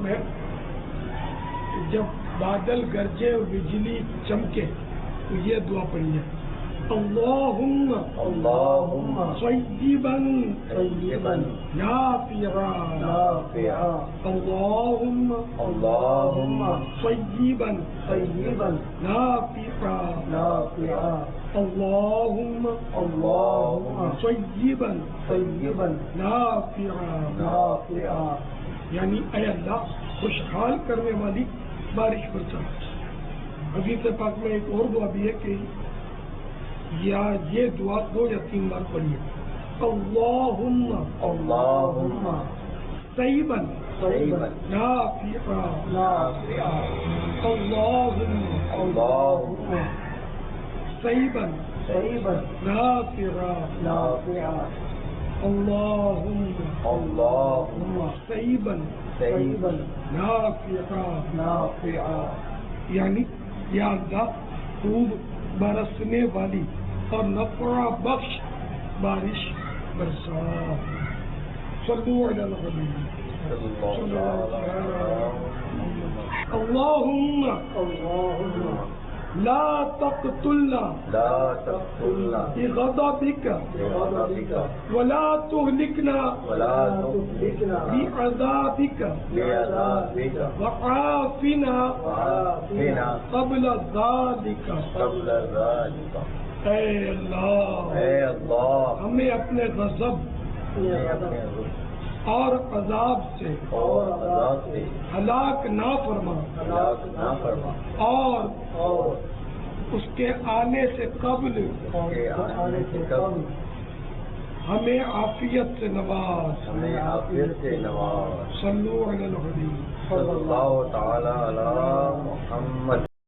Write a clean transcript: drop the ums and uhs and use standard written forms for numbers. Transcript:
ہے جب بادل گرجے اور بجلی چمکے تو یہ دعا پڑھیے اللہم طیبا نافعا اللہم طیبا نافعا اللہم طیبا نافعا یعنی اے اللہ خوشحال کرنے والی بارش برسا. حدیث پاک میں ایک اور دعا بھی ہے کہ یا یہ دعا 2 یا 3 بار پڑھیے اللہم طیبا نافعا اللہم طیبا نافعا اللہم طیبا نافعا یعنی یا اللہ خوب برسنے والی اور نفع بخش بارش برسا. صلو علی النبی اللہم لا تقتلنا بغضبك ولا تهلكنا بعذابك وعافنا قبل ذلك. اے اللہ ہمیں اپنے غضب اور عذاب سے ہلاک نہ فرما اور اس کے آنے سے قبل ہمیں عافیت سے نواز. صلو علی النبی صلی اللہ تعالی علی محمد.